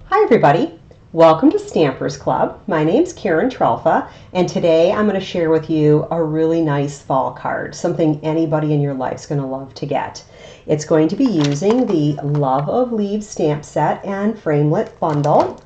Hi everybody, welcome to Stampers Club. My name's Karen Trelfa, and today I'm going to share with you a really nice fall card, something anybody in your life's going to love to get. It's going to be using the Love of Leaves stamp set and framelit bundle,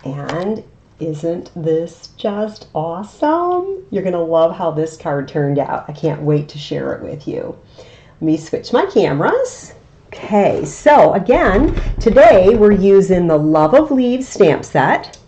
and isn't this just awesome? You're going to love how this card turned out. I can't wait to share it with you. Let me switch my cameras. Okay, so again, today we're using the Love of Leaves stamp set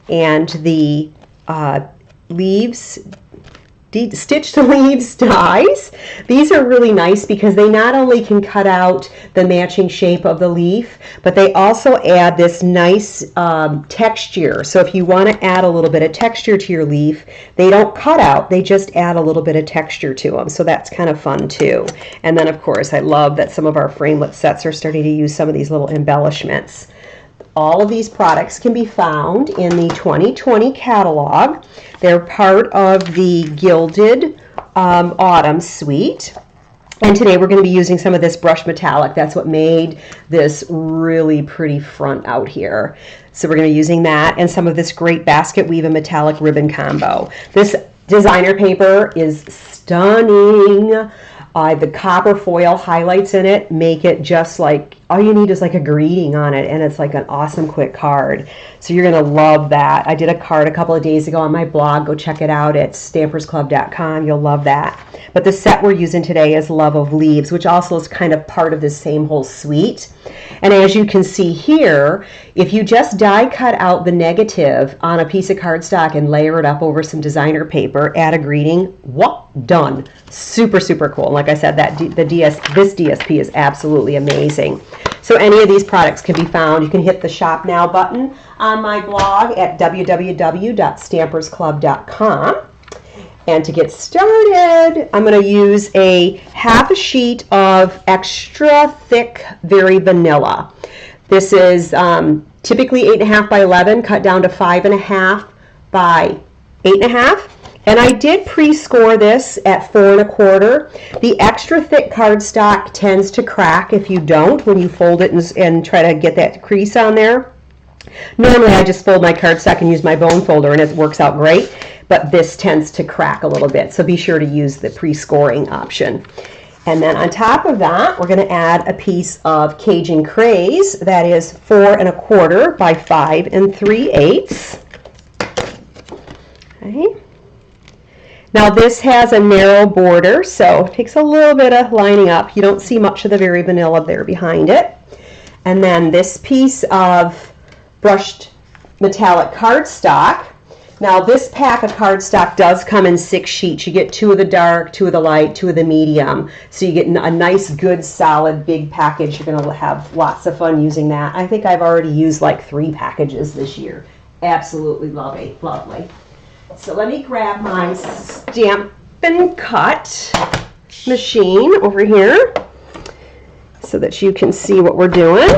and the Stitched Leaves dies. These are really nice because they not only can cut out the matching shape of the leaf, but they also add this nice texture. So if you want to add a little bit of texture to your leaf, they don't cut out, they just add a little bit of texture to them. So that's kind of fun too. And then of course, I love that some of our framelit sets are starting to use some of these little embellishments. All of these products can be found in the 2020 catalog. They're part of the Gilded Autumn Suite. And today we're going to be using some of this brushed metallic. That's what made this really pretty front out here. So we're going to be using that and some of this great basket weave and metallic ribbon combo. This designer paper is stunning. The copper foil highlights in it make it just like, all you need is like a greeting on it, and it's like an awesome quick card. So you're going to love that. I did a card a couple of days ago on my blog. Go check it out at stampersclub.com. You'll love that. But the set we're using today is Love of Leaves, which also is kind of part of this same whole suite. And as you can see here, if you just die cut out the negative on a piece of cardstock and layer it up over some designer paper, add a greeting, whoop, done. Super, super cool. And like I said, this DSP is absolutely amazing. So any of these products can be found. You can hit the Shop Now button on my blog at www.stampersclub.com. And to get started, I'm going to use a half a sheet of extra thick Very Vanilla. This is typically 8.5 by 11, cut down to 5.5 by 8.5. And I did pre-score this at 4 1/4. The extra thick cardstock tends to crack if you don't, when you fold it and try to get that crease on there. Normally I just fold my cardstock and use my bone folder and it works out great, but this tends to crack a little bit, so be sure to use the pre-scoring option. And then on top of that, we're going to add a piece of Cajun Craze that is 4 1/4 by 5 3/8. Okay. Now this has a narrow border, so it takes a little bit of lining up. You don't see much of the Very Vanilla there behind it. And then this piece of brushed metallic cardstock. Now this pack of cardstock does come in 6 sheets. You get 2 of the dark, 2 of the light, 2 of the medium. So you get a nice, good, solid, big package. You're going to have lots of fun using that. I think I've already used like 3 packages this year. Absolutely lovely. So let me grab my Stampin' Cut machine over here so that you can see what we're doing,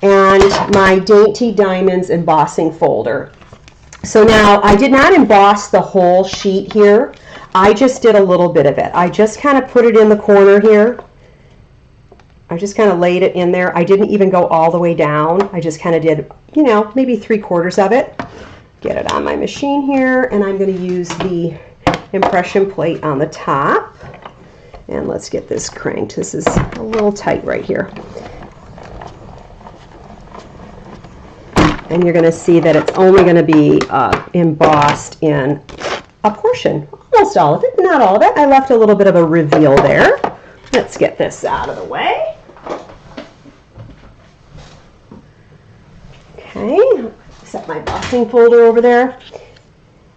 and my Dainty Diamonds embossing folder. So now I did not emboss the whole sheet here. I just did a little bit of it. I just kind of put it in the corner here. I just kind of laid it in there. I didn't even go all the way down. I just kind of did, you know, maybe 3/4 of it. Get it on my machine here, and I'm going to use the impression plate on the top. And let's get this cranked. This is a little tight right here. And you're going to see that it's only going to be embossed in a portion, almost all of it, not all of it. I left a little bit of a reveal there. Let's get this out of the way. Okay. Set my embossing folder over there.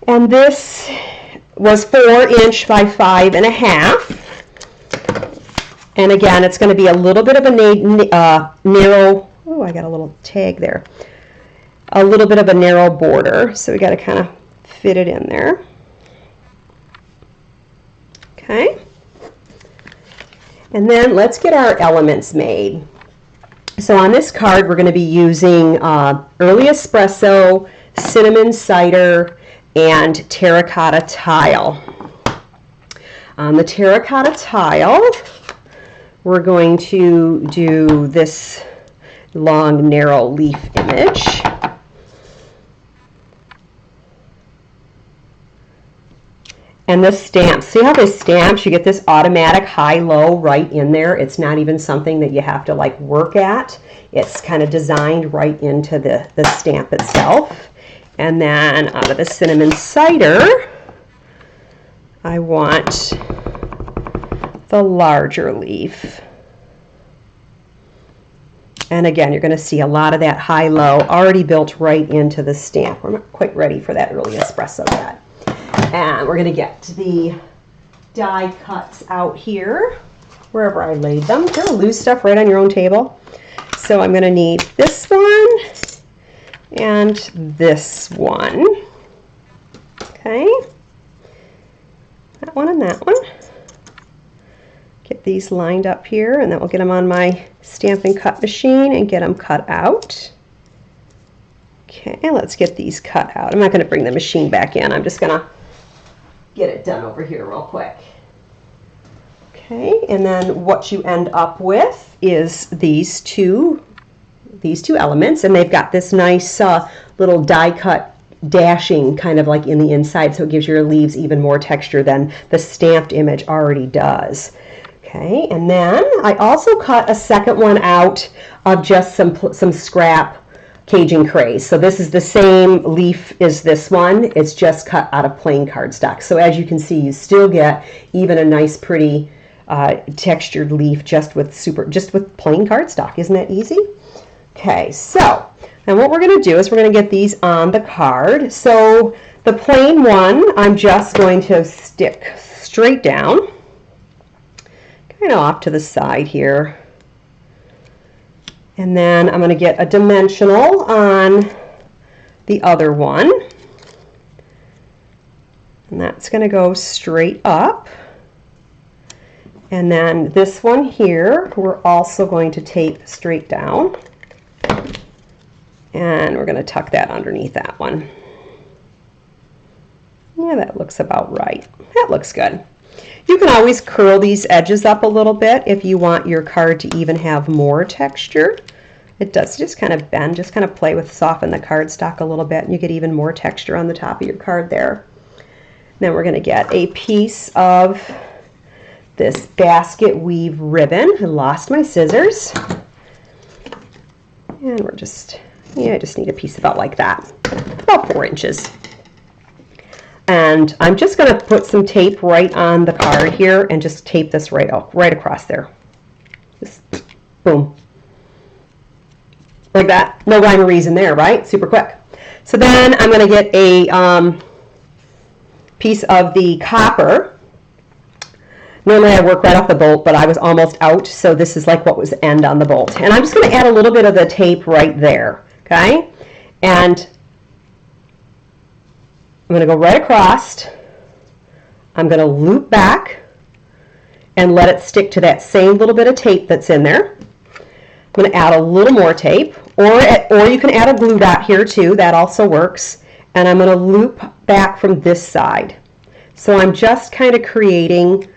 And this was 4 inch by 5.5. And again, it's going to be a little bit of a narrow, oh, I got a little tag there. A little bit of a narrow border. So we got to kind of fit it in there. Okay. And then let's get our elements made. So on this card, we're going to be using early espresso, cinnamon cider, and terracotta tile. On the terracotta tile, we're going to do this long, narrow leaf image. And the stamps, see how this stamps, you get this automatic high-low right in there. It's not even something that you have to like work at. It's kind of designed right into the stamp itself. And then out of the cinnamon cider, I want the larger leaf. And again, you're going to see a lot of that high-low already built right into the stamp. We're not quite ready for that early espresso yet. And we're going to get the die cuts out here, wherever I laid them. They'll lose stuff right on your own table. So I'm going to need this one and this one. Okay. That one and that one. Get these lined up here, and then we'll get them on my Stampin' Cut machine and get them cut out. Okay, let's get these cut out. I'm not going to bring the machine back in. I'm just going to get it done over here real quick. Okay, and then what you end up with is these two elements, and they've got this nice little die cut dashing kind of like in the inside, so it gives your leaves even more texture than the stamped image already does. Okay, and then I also cut a second one out of just some scrap Cajun craze. So this is the same leaf as this one. It's just cut out of plain cardstock. So as you can see, you still get even a nice, pretty textured leaf just with plain cardstock. Isn't that easy? Okay, so and what we're going to do is we're going to get these on the card. So the plain one, I'm just going to stick straight down, kind of off to the side here. And then I'm going to get a dimensional on the other one. And that's going to go straight up. And then this one here, we're also going to tape straight down. And we're going to tuck that underneath that one. Yeah, that looks about right. That looks good. You can always curl these edges up a little bit if you want your card to even have more texture. It does just kind of bend, just kind of play with, soften the cardstock a little bit, and you get even more texture on the top of your card there. Then we're going to get a piece of this basket weave ribbon. I lost my scissors. And we're just, I just need a piece about like that, about 4 inches. And I'm just going to put some tape right on the card here and just tape this right across there. Just boom. Like that. No rhyme or reason there, right? Super quick. So then I'm going to get a piece of the copper. Normally I work right off the bolt, but I was almost out, so this is like what was the end on the bolt. And I'm just going to add a little bit of the tape right there, okay? And I'm going to go right across. I'm going to loop back and let it stick to that same little bit of tape that's in there. I'm going to add a little more tape, or you can add a glue dot here too. That also works. And I'm going to loop back from this side. So I'm just kind of creating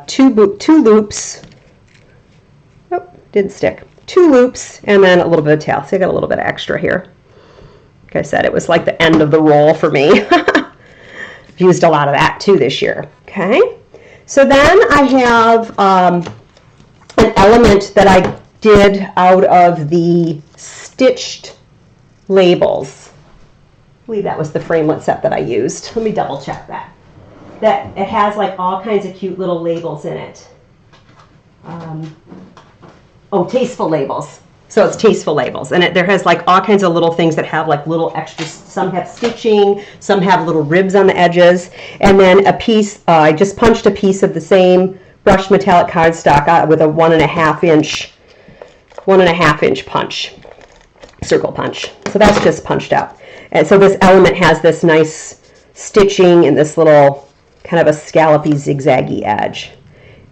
two loops. Oh, didn't stick. 2 loops and then a little bit of tail. So I got a little bit of extra here. Like I said, it was like the end of the roll for me. I've used a lot of that too this year. Okay, so then I have an element that I did out of the stitched labels. I believe that was the framelit set that I used. Let me double check that. That it has like all kinds of cute little labels in it. Oh, tasteful labels. So it's tasteful labels, and there has like all kinds of little things that have like little extras. Some have stitching, some have little ribs on the edges, and then a piece. I just punched a piece of the same brushed metallic cardstock with a 1.5 inch punch, circle punch. So that's just punched out, and so this element has this nice stitching and this little kind of a scallopy, zigzaggy edge,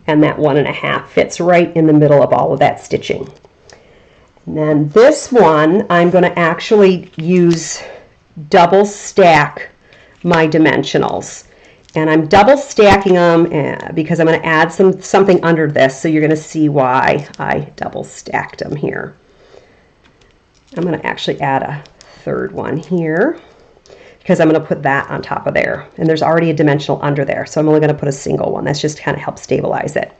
and that 1.5 fits right in the middle of all of that stitching. And then this one, I'm going to actually use double stack my dimensionals. And I'm double stacking them because I'm going to add something under this, so you're going to see why I double stacked them here. I'm going to actually add a third one here because I'm going to put that on top of there. And there's already a dimensional under there, so I'm only going to put a single one. That's just kind of help stabilize it.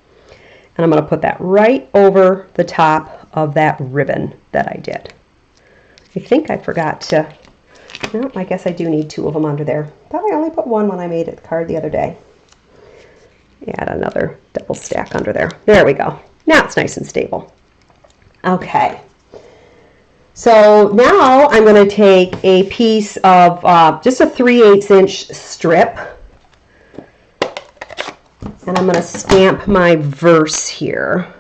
And I'm going to put that right over the top of that ribbon that I did. I think I forgot to, no, I guess I do need 2 of them under there. Thought I only put 1 when I made the card the other day. Add another double stack under there. There we go. Now it's nice and stable. Okay. So now I'm going to take a piece of just a 3/8 inch strip, and I'm going to stamp my verse here,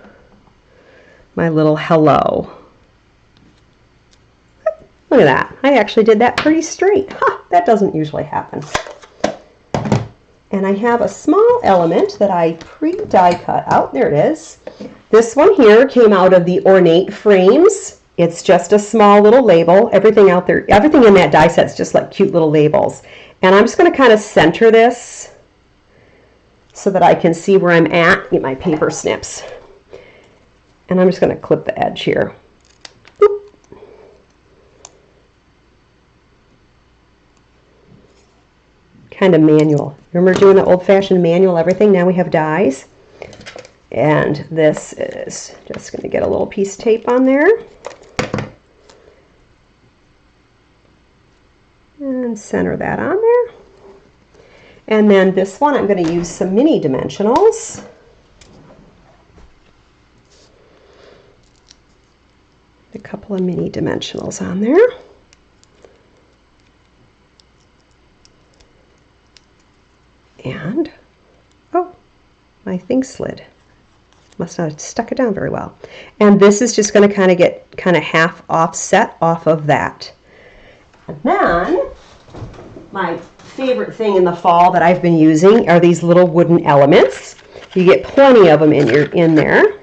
my little hello. Look at that. I actually did that pretty straight. Huh, that doesn't usually happen. And I have a small element that I pre-die cut out. There it is. This one here came out of the Ornate Frames. It's just a small little label. Everything out there, everything in that die set is just like cute little labels. And I'm just going to kind of center this so that I can see where I'm at. Get my paper snips. And I'm just going to clip the edge here. Boop. Kind of manual. Remember doing the old-fashioned manual everything? Now we have dies. And this is just going to get a little piece of tape on there. And center that on there. And then this one, I'm going to use some mini dimensionals. A couple of mini dimensionals on there. And, oh, my thing slid. Must not have stuck it down very well. And this is just going to kind of get half offset off of that. And then, my favorite thing in the fall that I've been using are these little wooden elements. You get plenty of them in there.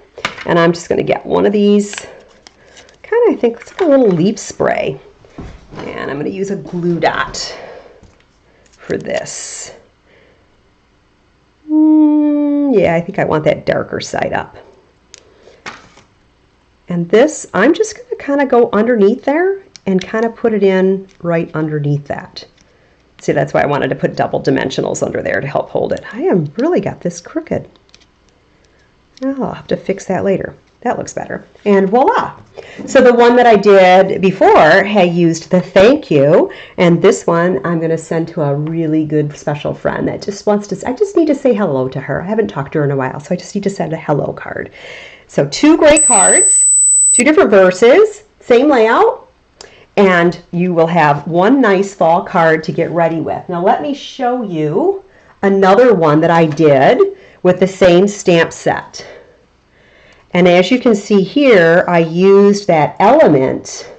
And I'm just going to get one of these, I think it's like a little leaf spray. And I'm going to use a glue dot for this. Yeah, I think I want that darker side up. And this, I'm just going to kind of go underneath there and kind of put it in right underneath that. See, that's why I wanted to put double dimensionals under there to help hold it. I am really got this crooked. Oh, I'll have to fix that later. That looks better. And voila. So the one that I did before had used the thank you, and this one I'm going to send to a really good special friend that just wants to, I just need to say hello to her. I haven't talked to her in a while, so I just need to send a hello card. So 2 great cards, 2 different verses, same layout, and you will have one nice fall card to get ready with. Now let me show you another one that I did with the same stamp set. And as you can see here, I used that element,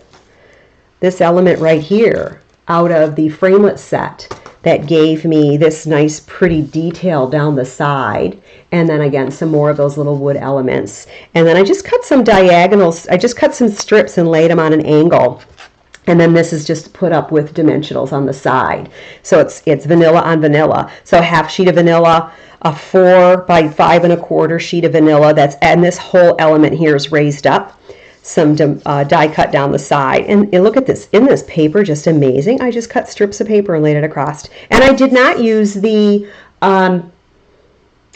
this element right here, out of the framelit set that gave me this nice pretty detail down the side. And then again, some more of those little wood elements. And then I just cut some diagonals, I just cut some strips and laid them on an angle. And then this is just put up with dimensionals on the side. So it's vanilla on vanilla. So a half sheet of vanilla, a 4 by 5 1/4 sheet of vanilla, and this whole element here is raised up, some die cut down the side, and look at this, in this paper, just amazing. I just cut strips of paper and laid it across, and I did not use the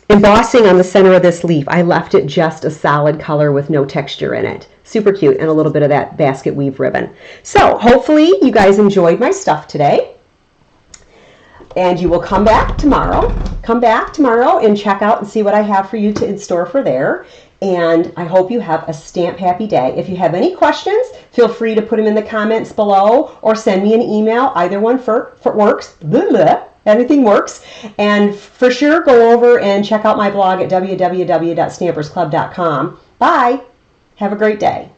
embossing on the center of this leaf. I left it just a solid color with no texture in it. Super cute, and a little bit of that basket weave ribbon. So hopefully you guys enjoyed my stuff today. And you will come back tomorrow and check out and see what I have for you in store for there. And I hope you have a stamp happy day. If you have any questions, feel free to put them in the comments below or send me an email. Either one works. Blah, blah. Everything works. And for sure, go over and check out my blog at www.stampersclub.com. Bye. Have a great day.